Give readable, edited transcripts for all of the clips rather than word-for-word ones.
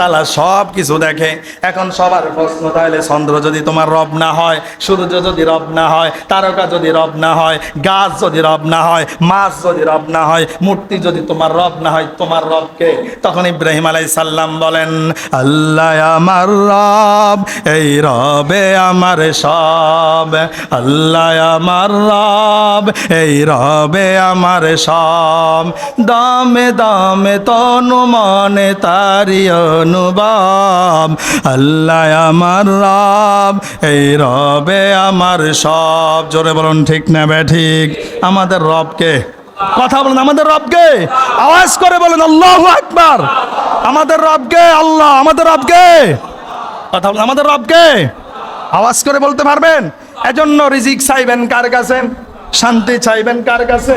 তাআলা সব কিছু দেখে। এখন সবার প্রশ্ন, তাহলে চন্দ্র যদি তোমার রব না হয়, সূর্য যদি রব না হয়, তারকা যদি রব না হয়, গাছ যদি রব না হয়, মাছ যদি রব না হয়, মূর্তি যদি তোমার রব না হয়, তোমার রবকে? তখন ইব্রাহিম আলাইহিস সালাম বলেন, আল্লাহ আমার রব, এই রবে আমার সব। আল্লাহ আমার রব, এই রবে আমার সব। দামে দামে তনু মনে তারি অনুভব। আল্লাহ আমার রব, এই রবে আমার সব। জোরে বলুন ঠিক না ঠিক? আমাদের রবকে, কথা বলেন, আমাদের রবকে আওয়াজ করে বলেন আল্লাহু আকবার। আমাদের রবকে আল্লাহ, আমাদের রবকে, কথা বলেন, আমাদের রবকে আওয়াজ করে বলতে পারবেন? এজন্য রিজিক চাইবেন কার কাছে? শান্তি চাইবেন কার কাছে?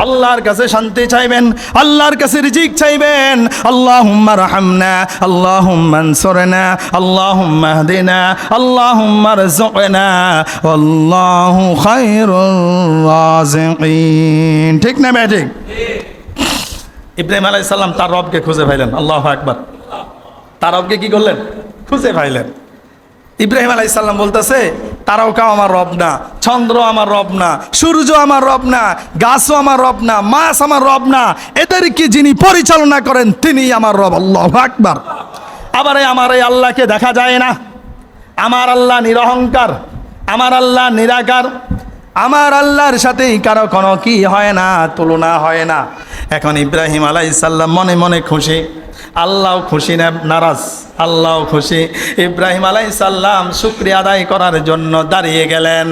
আল্লাহর কাছে শান্তি চাইবেন, আল্লাহর কাছে রিজিক চাইবেন। আল্লাহুম্মা রাহমনা, আল্লাহুম্মা আনসুরনা, আল্লাহুম্মা হদিনা, আল্লাহুম্মা রযুকনা, আল্লাহু খায়রুর রাযিকিন। ঠিক না ঠিক? ইব্রাহিম আলাইহিস সালাম তার রবকে খুঁজে পাইলেন। আল্লাহু আকবার। তার রবকে কি করলেন? খুঁজে পাইলেন। ইব্রাহিম আলাইহিস সালাম বলতেছে, তারকাও আমার রব না, চন্দ্র আমার রব না, সূর্য আমার রব না, গাছও আমার রব না, মাছ আমার রব না, এদেরকে যিনি পরিচালনা করেন তিনি আমার রব। আল্লাহু আকবার। আবার আমার এই আল্লাহকে দেখা যায় না। আমার আল্লাহ নিরহংকার, আমার আল্লাহ নিরাকার, আমার আল্লাহর সাথে কারো কোনো কি হয় না, তুলনা হয় না। এখন ইব্রাহিম আলাইহিস সালাম মনে মনে খুশি, আল্লাহ খুশি না নারাজ? আল্লাহ খুশি। ইব্রাহিম আলাইহিস সালাম শুকরিয়া আদায় করার জন্য দাঁড়িয়ে গেলেন।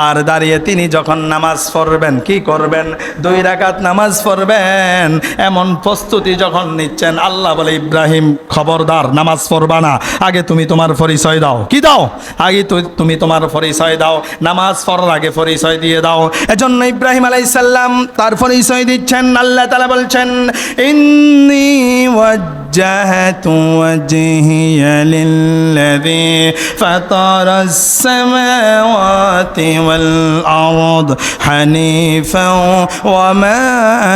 আর দাঁড়িয়ে তিনি যখন নামাজ পড়বেন, কি করবেন? 2 রাকাত নামাজ পড়বেন, এমন প্রস্তুতি যখন নিচ্ছেন, আল্লাহ বলে, ইব্রাহিম খবরদার, নামাজ পড়বা না, আগে তুমি তোমার পরিচয় দাও। কি দাও? আগে তুমি তোমার পরিচয় দাও, নামাজ পড়ার আগে পরিচয় দিয়ে দাও। এজন্য ইব্রাহিম আলাইহিস সালাম তার পরিচয় দিচ্ছেন। আল্লাহ তাআলা বলছেন, ইন্নী ওয়াজ্জাহতু ওয়াজহিয়া লিল্লাযী ফাতারাস সামাওয়াতি ওয়াল আরদ হানিফাও ওয়া মা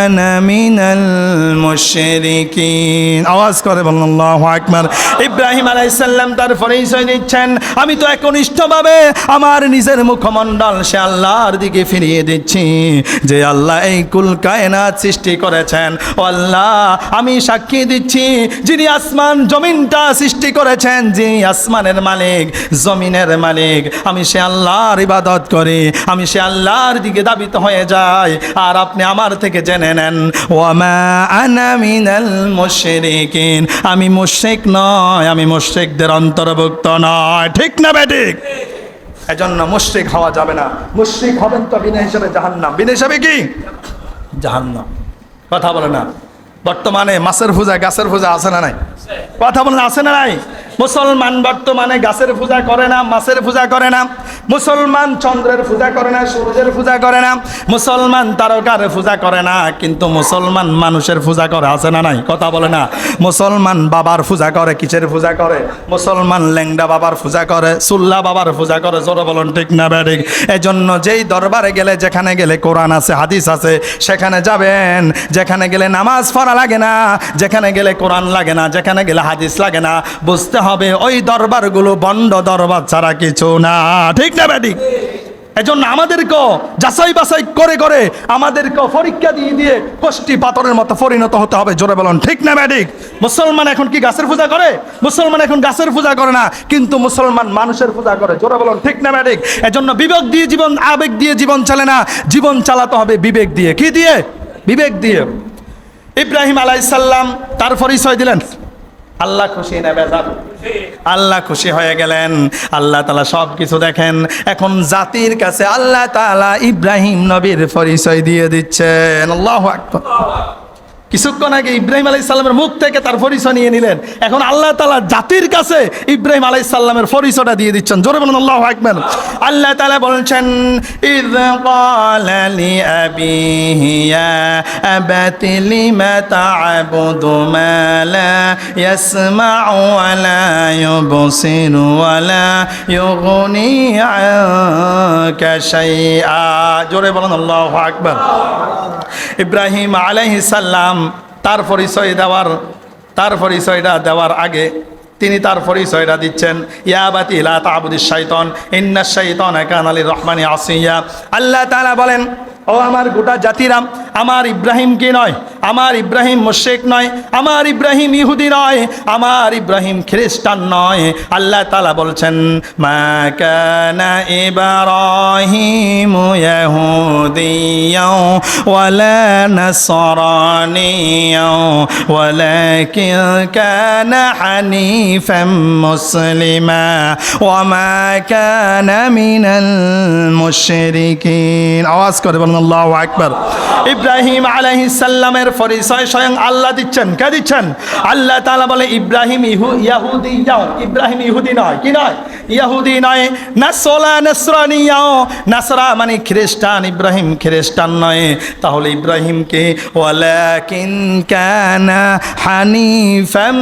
আনা মিনাল মুশরিকিন। আওয়াজ করে বলুন আল্লাহু আকবার। ইব্রাহিম আলাইহিস সালাম তার পরিচয় দিচ্ছেন, আমি তো একনিষ্ঠভাবে আমার নিজের মুখমণ্ডল সে আল্লাহর দিকে ফিরিয়ে দিচ্ছি, যে আল্লাহ এই কুল কায়নাত সৃষ্টি করেছেন। ও আল্লাহ, আমি সাক্ষী দিচ্ছি, যিনি আসমান জমিনটা সৃষ্টি করেছেন, যিনি আসমানের মালিক, জমিনের মালিক, আমি সে আল্লাহর ইবাদত করি, আমি সে আল্লাহর দিকে দাবিত হয়ে যাই। আর আপনি আমার থেকে জেনে নেন, ওয়া মা আনা মিনাল মুশরিকিন, আমি মুশরিক নয়, আমি মুশরিকদের অন্তর্ভুক্ত নয়। ঠিক না বেঠিক? এজন্য মুশরিক হওয়া যাবে না। মুশরিক হবেন তো বিনা হিসাবে জাহান্নাম। বিনা হিসাবে কি? জাহান্নাম। কথা বলে না। বর্তমানে মাছের পূজা, গাছের পূজা আছে না নাই? কথা বলেন, আছে না নাই? মুসলমান বর্তমানে গাছের পূজা করে না, মাছের পূজা করে না। মুসলমান চন্দ্রের পূজা করে না, সূর্যের পূজা করে না। মুসলমান তারকার পূজা করে না, কিন্তু মুসলমান মানুষের পূজা করে। আছে না নাই? কথা বলে না। মুসলমান বাবার পূজা করে। কিসের পূজা করে? মুসলমান ল্যাংডা বাবার পূজা করে, সুল্লা বাবার পূজা করে। জোরে বলুন ঠিক না বেঠিক? এজন্য যেই দরবারে গেলে, যেখানে গেলে কোরআন আছে, হাদিস আছে, সেখানে যাবেন। যেখানে গেলে নামাজ পড়া লাগে না, যেখানে গেলে কোরআন লাগে না, যেখানে গেলে হাদিস লাগে না, বুঝতে হবে ওই দরবারগুলো বন্ড দরবার ছাড়া কিছু না। ঠিক না বেঠিক? এজন্য আমাদেরকেও যাচাই বাছাই করে করে, আমাদেরকেও পরীক্ষা দিয়ে দিয়ে কষ্টি পাথরের মতো পরিণত হতে হবে। জোরে বলুন ঠিক না বেঠিক? মুসলমান এখন কি গাছের পূজা করে? মুসলমান এখন গাছের পূজা করে না, কিন্তু মুসলমান মানুষের পূজা করে। জোরে বলুন ঠিক না বেঠিক? এজন্য বিবেক দিয়ে জীবন, আবেগ দিয়ে জীবন চলে না, জীবন চালাতে হবে বিবেক দিয়ে। কি দিয়ে? বিবেক দিয়ে। ইব্রাহিম আলাইহিস সালাম তার পরিচয় দিলেন। আল্লাহ খুশি না বেজার? আল্লাহ খুশি হয়ে গেলেন। আল্লাহ তাআলা সব কিছু দেখেন। এখন জাতির কাছে আল্লাহ তাআলা ইব্রাহিম নবীর পরিচয় দিয়ে দিচ্ছেন। আল্লাহু আকবার। কিছুক্ষণ আগে ইব্রাহিম আলাইহিস সালামের মুখ থেকে তার পরিচয় নিয়ে নিলেন। এখন আল্লাহ তাআলা জাতির কাছে ইব্রাহিম আলাইহিস সালামের পরিচয়টা দিয়ে দিচ্ছেন। জোরে বলুন আল্লাহু আকবার। আল্লাহ তাআলা বলছেন, ইয ক্বালা লি আবিহি ইয়া আবাতি লিমা তা'বুদু মা লা ইয়াসমা'ু ওয়া লা ইউবসিরু ওয়া লা ইউগনি আনকা শাইআ। জোরে বলুন আল্লাহু আকবার। ইব্রাহিম আলাইহিস সালাম তার পরিচয় দেওয়ার তার পরিচয়টা দেওয়ার আগে তিনি তার পরিচয়টা দিচ্ছেন, ইয়া আবাতি লা তা'বুদিশ শাইতান ইন্নাশ শাইতানা কানা লির-রাহমানি আসিয়া। আল্লাহ তাআলা বলেন, ও আমার গোটা জাতিরা, আমার ইব্রাহিম কি নয়, আমার ইব্রাহিম মুশরিক নয়, আমার ইব্রাহিম ইহুদি নয়, আমার ইব্রাহিম খ্রিস্টান নয়। আল্লাহ তাআলা বলছেন, মা কানা ইব্রাহিম ইয়াহুদিয়্যাও ওয়ালা নাসরানিয়্যাও ওয়ালাকিন কানা হানিফাম মুসলিমা ওয়া মা কানা মিনাল মুশরিকিন। আওয়াজ করে বলুন আল্লাহু আকবার। ইব্রাহিম আলাইহিস সালামের পরিচয় স্বয়ং আল্লাহ দিচ্ছেন। কে দিচ্ছেন? আল্লাহ তাআলা বলে, ইব্রাহিম ইহুদি যাও, ইব্রাহিম ইহুদি নয়, কি নয়? ইহুদি নয়। নাসরা নাসরানিয়াও, নাসরা মানে খ্রিস্টান, ইব্রাহিম খ্রিস্টান নয়। তাহলে ইব্রাহিমকে ওয়ালাকিন কানা হানিফাম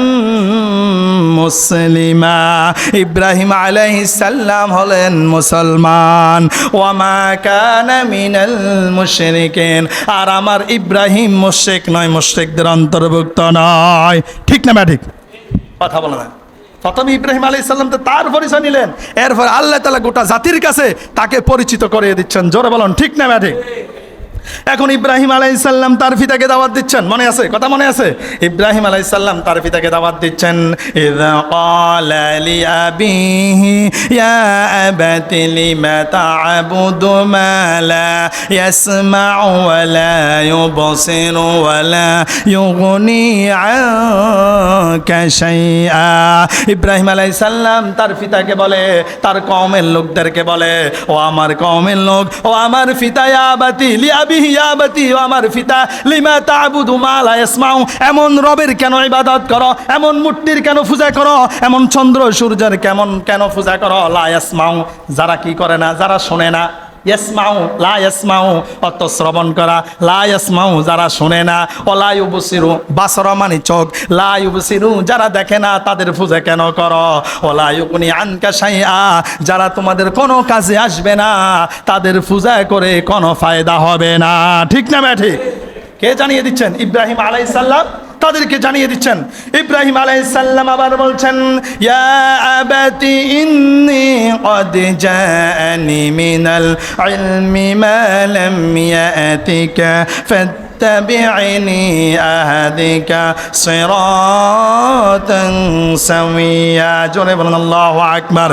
মুসলিমা, ইব্রাহিম আলাইহিস সালাম হলেন মুসলমান। ওয়া মা কানা মিনাল মুশরিকিন, আর আমার ইব্রাহিম মুশরিক নয়, মুশরিকদের অন্তর্ভুক্ত নয়। ঠিক না ঠিক? কথা বলে না। প্রথমে ইব্রাহিম আলাইহিস সালাম তো তার পরিচয় নিলেন, এরপর আল্লাহ তাআলা গোটা জাতির কাছে তাকে পরিচিত করে দিচ্ছেন। জোরে বলুন ঠিক না ঠিক? এখন ইব্রাহিম আলাইহিস সালাম তার পিতাকে দাওয়াত দিচ্ছেন, মনে আছে? কথা মনে আছে? ইব্রাহিম আলাইহিস সালাম তার পিতাকে দাওয়াত দিচ্ছেন, ইযা ক্বালা লি আবিহি ইয়া আবাতি লিমা তা'বুদু মা লা ইয়াসমা'ু ওয়া লা ইউবসিরু ওয়া লা ইউগনি আনকা শাইআ। ইব্রাহিম আলাইহিস সালাম তার পিতাকে বলে, তার কওমের লোকদেরকে বলে, ও আমার কওমের লোক, ও আমার পিতা, ইয়া আবাতি লি আবিহি ইয়া আবাতি, ও আমার পিতা, লিমা তা'বুদু মা লা ইয়াসমাউ, এমন রবের কেন ইবাদত করো, এমন মূর্তির কেন পূজা করো, এমন চন্দ্র সূর্যের কেন পূজা করো? লা ইয়াসমাউ, যারা কি করে না, যারা শোনে না। ইয়াসমাউ লা ইয়াসমাউ, অত শ্রবণ করা, লা ইয়াসমাউ যারা শোনে না, ওলা ইউবসিরু, বাসর মানে চোখ, লা ইউবসিরু যারা দেখে না, তাদের পূজা কেন করো? ওলা ইউগনি আনকা শাইআ, যারা তোমাদের কোনো কাজে আসবে না, তাদের পূজা করে কোনো ফায়দা হবে না। ঠিক না ঠিক? কে জানিয়ে দিচ্ছেন? ইব্রাহিম আলাইহিস সালাম তাদেরকে জানিয়ে দিচ্ছেন। ইব্রাহিম আলাইহিস সালাম আবার বলছেন, ইয়া আবাতি ইন্নী ক্বাদ জাআনি মিনাল ইলমি মা লাম ইয়াতিকা ফাত্তাবি'নি আহদিকা সিরাতান সাওয়্যা। জোরে বলুন আল্লাহু আকবার।